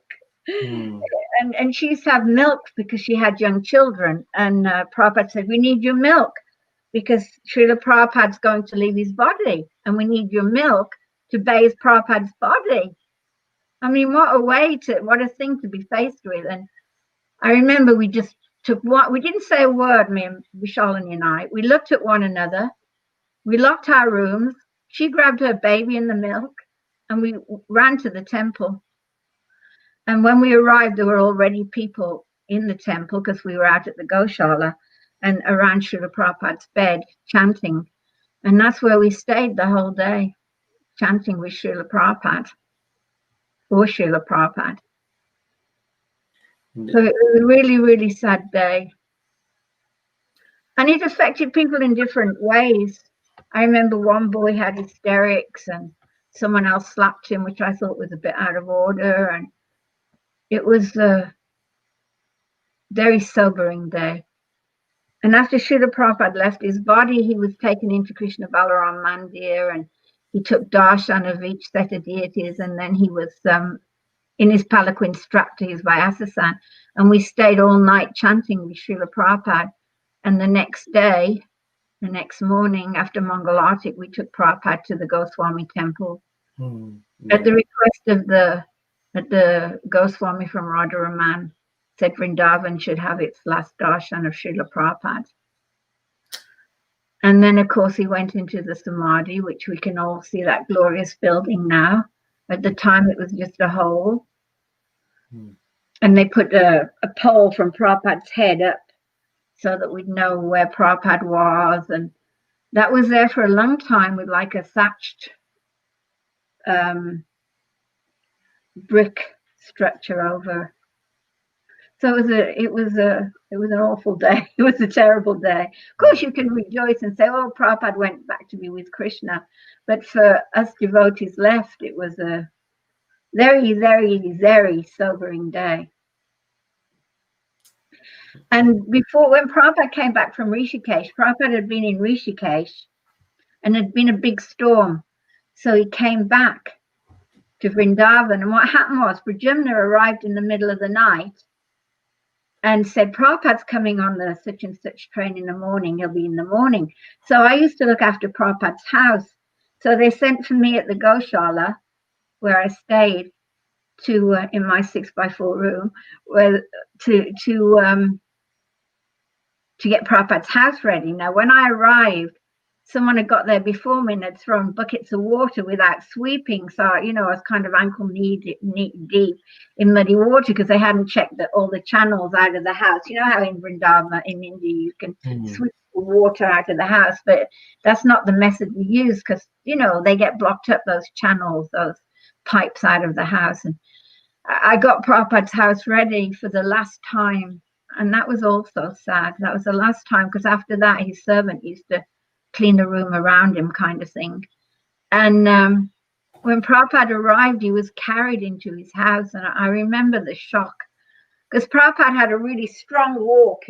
And she used to have milk because she had young children. And Prabhupada said, "We need your milk because Srila Prabhupada's going to leave his body, and we need your milk to bathe Prabhupada's body." I mean, what a thing to be faced with. And I remember we just we didn't say a word, me and Vishalini and I. We looked at one another. We locked our rooms. She grabbed her baby and the milk, and we ran to the temple. And when we arrived, there were already people in the temple because we were out at the Goshala and around Srila Prabhupada's bed chanting. And that's where we stayed the whole day, chanting with Srila Prabhupada, for Srila Prabhupada. So it was a really, really sad day. And it affected people in different ways. I remember one boy had hysterics and someone else slapped him, which I thought was a bit out of order. And it was a very sobering day. And after Srila Prabhupada left his body, he was taken into Krishna Balaram Mandir, and he took darshan of each set of deities, and then he was in his palanquin strapped to his Vyasasan. And we stayed all night chanting with Srila Prabhupada. And the next morning after Mangalartik, we took Prabhupada to the Goswami temple. At the request of the Goswami from Radharaman, said Vrindavan should have its last darshan of Srila Prabhupada. And then, of course, he went into the Samadhi, which we can all see that glorious building now. At the time, it was just a hole. And they put a pole from Prabhupada's head up so that we'd know where Prabhupada was. And that was there for a long time with like a thatched brick structure over. So it was an awful day. It was a terrible day. Of course, you can rejoice and say, "Oh, Prabhupada went back to be with Krishna," but for us devotees left, it was a very, very, very sobering day. And before, when Prabhupada came back from Rishikesh, Prabhupada had been in Rishikesh, and had been a big storm, so he came back to Vrindavan. And what happened was, Prajumna arrived in the middle of the night and said, "Prabhupada's coming on the such and such train in the morning. He'll be in the morning." So I used to look after Prabhupada's house. So they sent for me at the Goshala, where I stayed, to in my 6x4 room, where to get Prabhupada's house ready. Now, when I arrived, someone had got there before me and had thrown buckets of water without sweeping. So, I was kind of ankle knee deep in muddy water because they hadn't checked all the channels out of the house. You know how in Vrindavan, in India, you can sweep the water out of the house, but that's not the method we use because, they get blocked up, those channels, those pipes out of the house. And I got Prabhupada's house ready for the last time. And that was also sad. That was the last time, because after that, his servant used to clean the room around him, kind of thing. And when Prabhupada arrived, he was carried into his house. And I remember the shock, because Prabhupada had a really strong walk,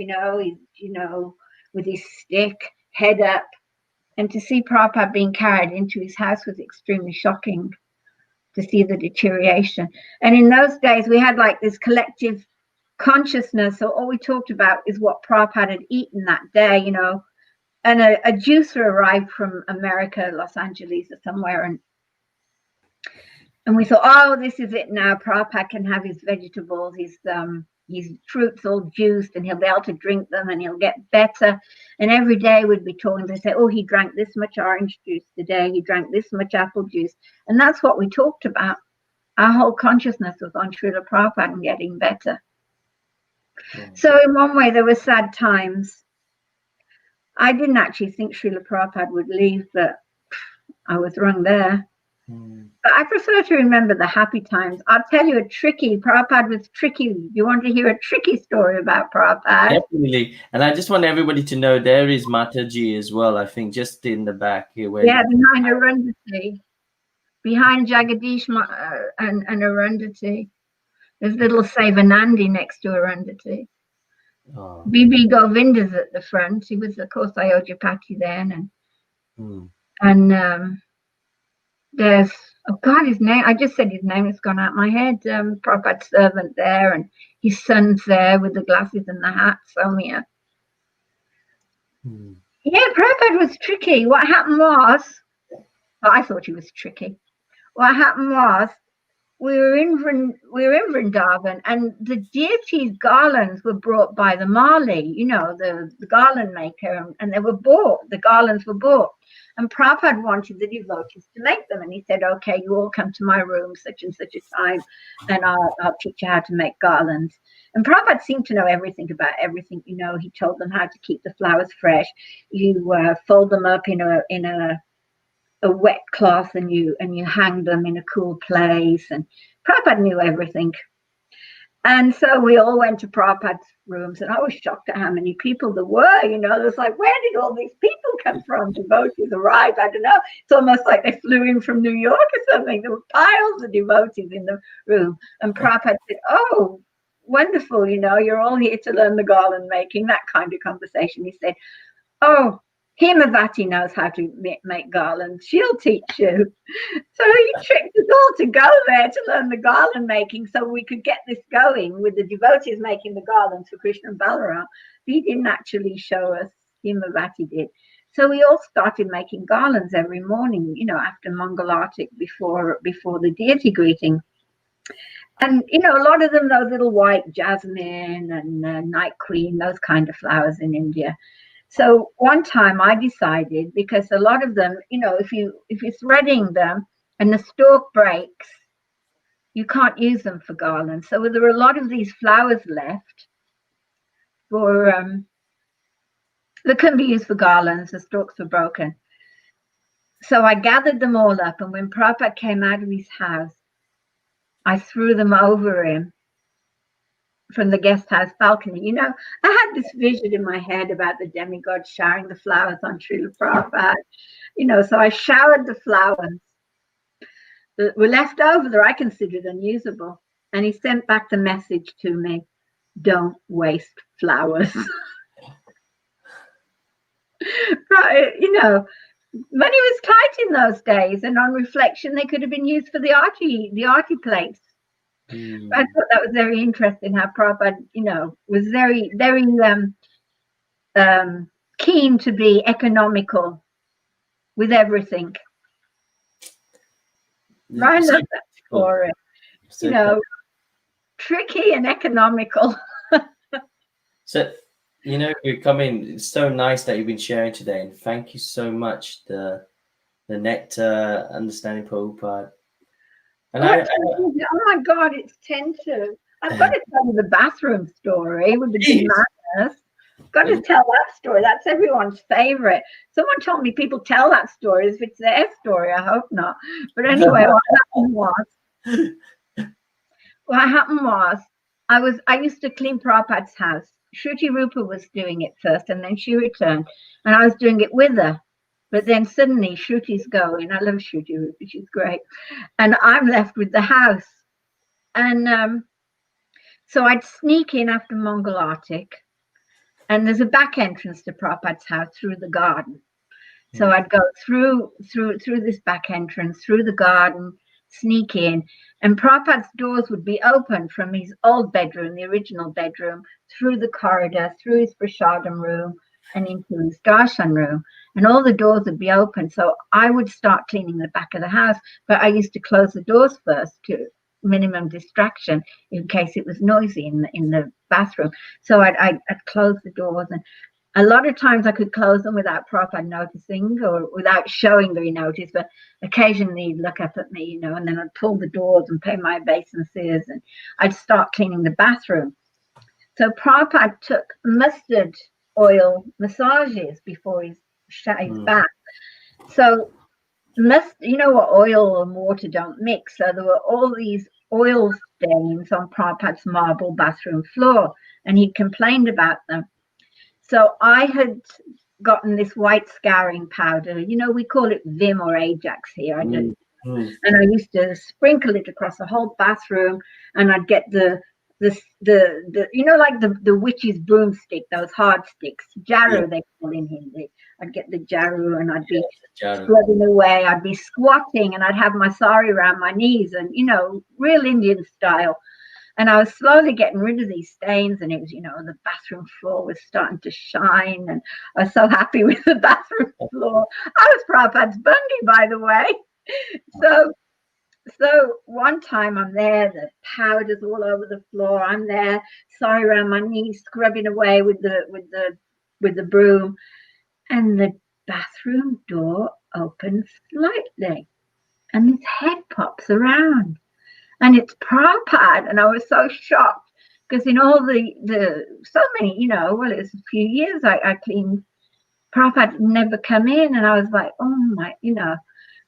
with his stick, head up. And to see Prabhupada being carried into his house was extremely shocking, to see the deterioration. And in those days, we had like this collective consciousness. So all we talked about is what Prabhupada had eaten that day, And a juicer arrived from America, Los Angeles or somewhere. And we thought, oh, this is it now. Prabhupada can have his vegetables, his fruits all juiced, and he'll be able to drink them and he'll get better. And every day we'd be talking, they say, oh, he drank this much orange juice today. He drank this much apple juice. And that's what we talked about. Our whole consciousness was on Srila Prabhupada and getting better. So in one way, there were sad times. I didn't actually think Srila Prabhupada would leave, but I was wrong there. But I prefer to remember the happy times. I'll tell you Prabhupada was tricky. You want to hear a tricky story about Prabhupada? Definitely. And I just want everybody to know there is Mataji as well, I think, just in the back here. Behind Arundhati. Behind Jagadish and Arundhati. There's little Savanandi next to Arundhati. Oh. B.B. Govinda's at the front. He was, of course, Ayodhyapati then. And there's, his name. I just said his name. It's gone out my head. Prabhupada's servant there, and his son's there with the glasses and the hat, Somya. Yeah, Prabhupada was tricky. What happened was, I thought he was tricky. What happened was, we were in Vrindavan, and the deity's garlands were brought by the Mali, the garland maker, and they were bought. The garlands were bought. And Prabhupada wanted the devotees to make them. And he said, okay, you all come to my room such and such a time, and I'll teach you how to make garlands. And Prabhupada seemed to know everything about everything. He told them how to keep the flowers fresh. You fold them up in a wet cloth, and you hang them in a cool place. And Prabhupada knew everything. And so we all went to Prabhupada's rooms, and I was shocked at how many people there were. There's like, where did all these people come from? Devotees arrived. I don't know. It's almost like they flew in from New York or something. There were piles of devotees in the room. And Prabhupada said, oh, wonderful. You're all here to learn the garland making, that kind of conversation. He said, oh, Himavati knows how to make garlands. She'll teach you. So he tricked us all to go there to learn the garland making so we could get this going with the devotees making the garlands for Krishna Balaram. He didn't actually show us, Himavati did. So we all started making garlands every morning, you know, after Mangalartik, before the deity greeting. And, you know, a lot of them, those little white jasmine and night queen, those kind of flowers in India. So one time I decided, because a lot of them, you know, if you're threading them and the stalk breaks, you can't use them for garlands. So there were a lot of these flowers left for that can be used for garlands. The stalks were broken. So I gathered them all up, and when Prabhupada came out of his house, I threw them over him from the guest house balcony. You know, I had this vision in my head about the demigod showering the flowers on Srila Prabhupada. You know, so I showered the flowers that were left over that I considered unusable. And he sent back the message to me, don't waste flowers. Right, you know, money was tight in those days, and on reflection, they could have been used for the arty plates. I thought that was very interesting how Prabhupada, you know, was very, very keen to be economical with everything. I love that story. You know, tricky and economical. So, you know, you're coming. It's so nice that you've been sharing today, and thank you so much. The nectar, understanding Prabhupada. And oh my God, it's 10:02. I've got to tell you the bathroom story with the big madness. Got to tell that story. That's everyone's favorite. Someone told me people tell that story as if it's their story. I hope not. But anyway, what happened was I used to clean Prabhupada's house. Shruti Rupa was doing it first, and then she returned, and I was doing it with her. But then suddenly Shruti's going. I love Shruti Rupa. She's great. And I'm left with the house. And so I'd sneak in after Mangalartik. And there's a back entrance to Prabhupada's house through the garden. So I'd go through this back entrance, through the garden, sneak in. And Prabhupada's doors would be open from his old bedroom, the original bedroom, through the corridor, through his prasadam room, and into his darshan room. And all the doors would be open. So I would start cleaning the back of the house, but I used to close the doors first to minimum distraction in case it was noisy in the bathroom. So I'd close the doors, and a lot of times I could close them without Prabhupada noticing or without showing that he noticed, but occasionally he'd look up at me, you know, and then I'd pull the doors and pay my obeisances, and I'd start cleaning the bathroom. So Prabhupada took mustard oil massages before he shut his bath. So you know what, oil and water don't mix. So there were all these oil stains on Prabhupada's marble bathroom floor, and he complained about them. So I had gotten this white scouring powder. You know, we call it Vim or Ajax here. And I used to sprinkle it across the whole bathroom, and I'd get the you know, like the witch's broomstick, those hard sticks, jaru they call in Hindi. I'd get the jaru, and I'd be scrubbing away. I'd be squatting, and I'd have my sari around my knees, and, you know, real Indian style. And I was slowly getting rid of these stains, and it was, you know, the bathroom floor was starting to shine, and I was so happy with the bathroom floor. I was Prabhupada's Bundy, by the way. So one time I'm there, the powder's all over the floor. I'm there, sorry, around my knees, scrubbing away with the broom, and the bathroom door opens slightly, and his head pops around, and it's Prabhupada. And I was so shocked, because in all the so many, you know, well, it was a few years I cleaned, Prabhupada never come in, and I was like, oh my, you know.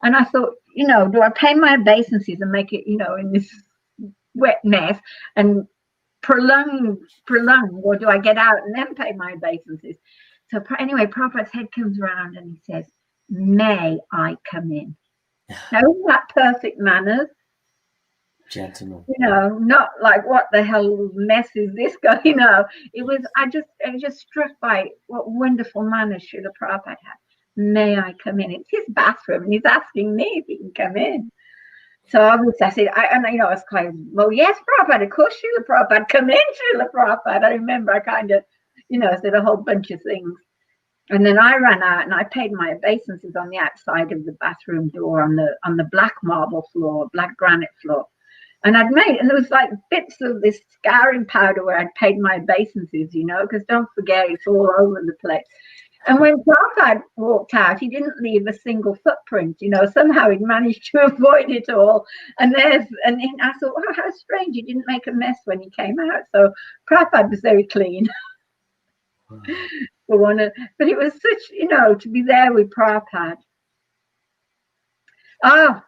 And I thought, you know, do I pay my obeisances and make it, you know, in this wet mess and prolong, or do I get out and then pay my obeisances? So anyway, Prabhupada's head comes around and he says, may I come in? Now, isn't that perfect manners? Gentleman. You know, not like, what the hell mess is this guy? You know, it was, I just struck by what wonderful manners Srila Prabhupada had. May I come in? It's his bathroom, and he's asking me if he can come in. So obviously I said, I was kind of, well, yes, Prabhupada, of course, Srila Prabhupada, come in, Srila Prabhupada. I remember I kind of, said a whole bunch of things. And then I ran out and I paid my obeisances on the outside of the bathroom door on the black marble floor, black granite floor. And and there was like bits of this scouring powder where I'd paid my obeisances, because don't forget, it's all over the place. And when Prabhupada walked out, he didn't leave a single footprint, somehow he'd managed to avoid it all. And I thought, oh, how strange, he didn't make a mess when he came out. So Prabhupada was very clean. But it was such, to be there with Prabhupada. Oh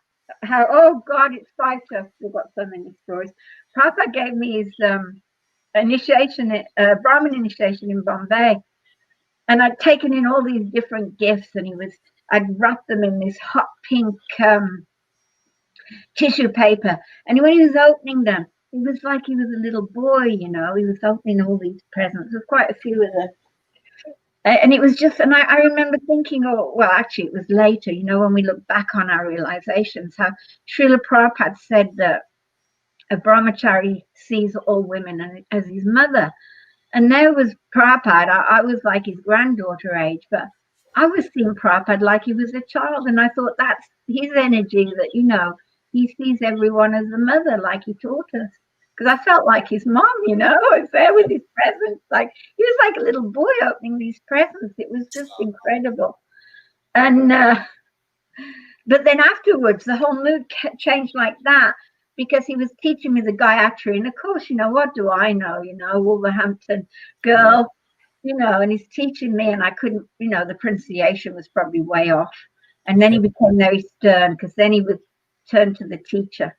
God, it's five to I've got so many stories. Prabhupada gave me his initiation, Brahmin initiation in Bombay. And I'd taken in all these different gifts, and I'd wrapped them in this hot pink tissue paper. And when he was opening them, it was like he was a little boy, he was opening all these presents. There's quite a few of them. And it was just, and I remember thinking, actually, it was later, when we look back on our realizations, how Srila Prabhupada said that a brahmachari sees all women as his mother. And there was Prabhupada. I was like his granddaughter age, but I was seeing Prabhupada like he was a child. And I thought that's his energy that, he sees everyone as a mother, like he taught us. Because I felt like his mom, I was there with his presents. Like he was like a little boy opening these presents. It was just incredible. And but then afterwards, the whole mood changed like that. Because he was teaching me the Gayatri. And of course, what do I know? Wolverhampton girl, and he's teaching me, and I couldn't, the pronunciation was probably way off. And then he became very stern, because then he would turn to the teacher.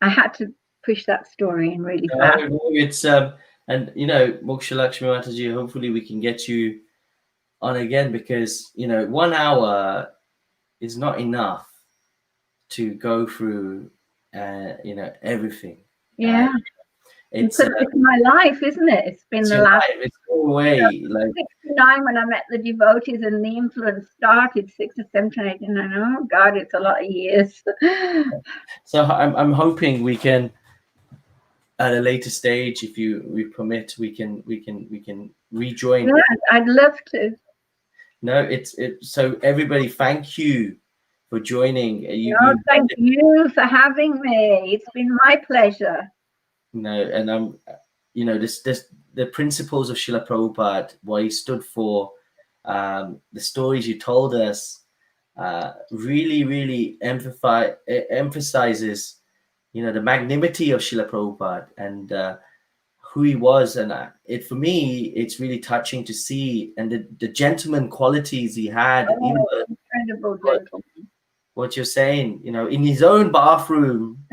I had to push that story in really fast. It's and Moksha Lakshmi Mataji, hopefully we can get you on again, because 1 hour is not enough to go through everything. Yeah, it's my life, isn't it? It's been the last. It's no way. Like 69 when I met the devotees, and the influence started 6 or 7 to 8, and oh God, it's a lot of years. So I'm hoping we can, at a later stage, if we permit, we can rejoin. Yeah, I'd love to. No, so everybody, thank you for joining. Thank you for having me. It's been my pleasure. And I'm, the principles of Srila Prabhupada, what he stood for, the stories you told us, really, really emphasizes, the magnanimity of Srila Prabhupada and who he was. And for me, it's really touching to see, and the gentleman qualities he had. Incredible gentleman. What you're saying, in his own bathroom,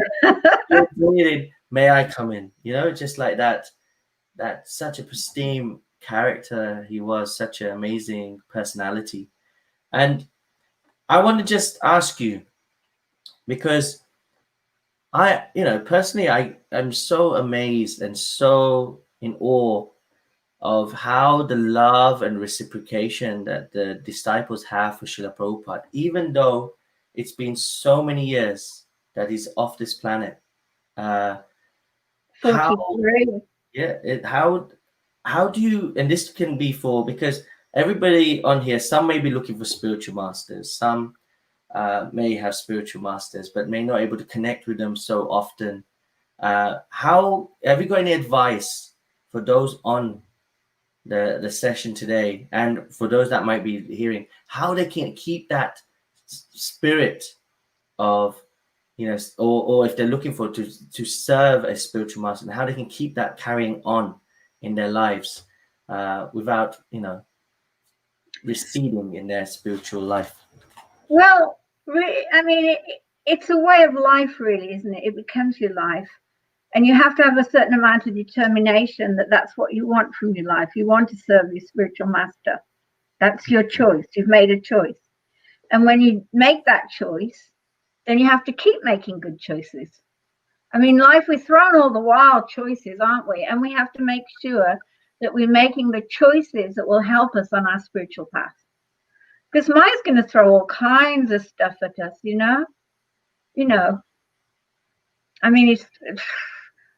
may I come in? Just like that. That's such a pristine character. He was such an amazing personality. And I want to just ask you, because personally, I'm so amazed and so in awe of how the love and reciprocation that the disciples have for Srila Prabhupada, even though it's been so many years that he's off this planet. How do you, and this can be because everybody on here, some may be looking for spiritual masters, some may have spiritual masters, but may not able to connect with them so often. How have you got any advice for those on the session today, and for those that might be hearing, how they can keep that spirit of, or if they're looking for to serve a spiritual master, and how they can keep that carrying on in their lives without receding in their spiritual life? Well, it's a way of life, really, isn't it? It becomes your life. And you have to have a certain amount of determination that that's what you want from your life. You want to serve your spiritual master. That's your choice. You've made a choice. And when you make that choice, then you have to keep making good choices. Life, we're thrown all the wild choices, aren't we? And we have to make sure that we're making the choices that will help us on our spiritual path. Because Maya's going to throw all kinds of stuff at us, you know, I mean,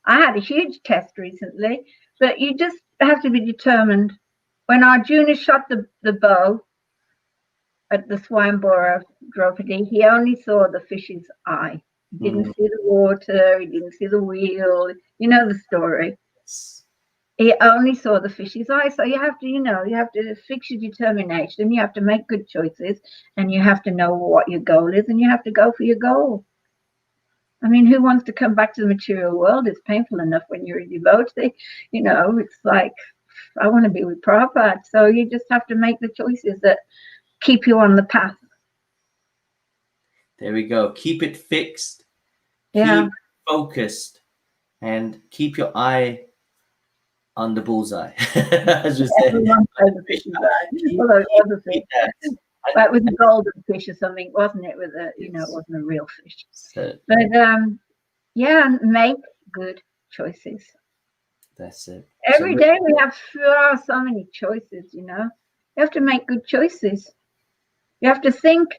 I had a huge test recently, but you just have to be determined. When Arjuna shot the bow at the Swayambara Draupadi, he only saw the fish's eye. He didn't see the water, he didn't see the wheel. You know the story. He only saw the fish's eye. So you have to, you have to fix your determination. You have to make good choices, and you have to know what your goal is, and you have to go for your goal. I mean, who wants to come back to the material world? It's painful enough when you're a devotee. It's like, I want to be with Prabhupada. So you just have to make the choices that keep you on the path. There we go. Keep it fixed. Yeah. Keep focused, and keep your eye on the bullseye. As you said. The fish's eye. Although it was a fish. But it was a golden fish or something, wasn't it? With a, it wasn't a real fish. So, but yeah, make good choices. That's it. Every day we have so many choices. You have to make good choices. You have to think.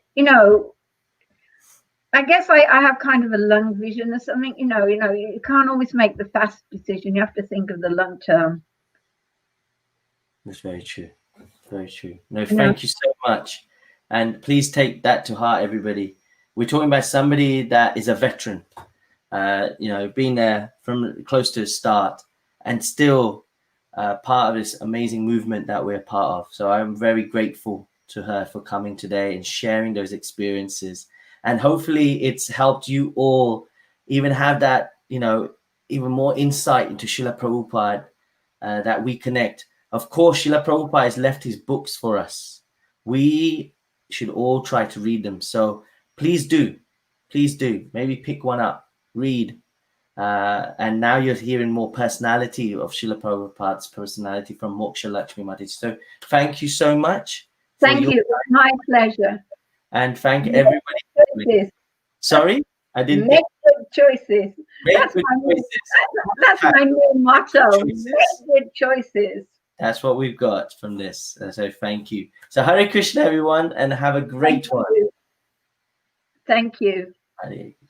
I guess I have kind of a long vision or something. You can't always make the fast decision. You have to think of the long term. That's very true. Very true. No, thank you so much. And please take that to heart, everybody. We're talking about somebody that is a veteran, been there from close to the start, and still part of this amazing movement that we're part of. So I'm very grateful to her for coming today and sharing those experiences. And hopefully it's helped you all even have that, even more insight into Srila Prabhupada, that we connect. Of course, Srila Prabhupada has left his books for us. We should all try to read them. So please do. Maybe pick one up, read. And now you're hearing more personality of Srila Prabhupada's personality from Moksha Lakshmi Devi. So thank you so much. Thank you. My pleasure. And thank everybody. Choices. Sorry? I didn't make good choices. That's my new motto. Make good choices. That's what we've got from this. So thank you. So Hare Krishna, everyone, and have a great one. Thank you. Hare Krishna.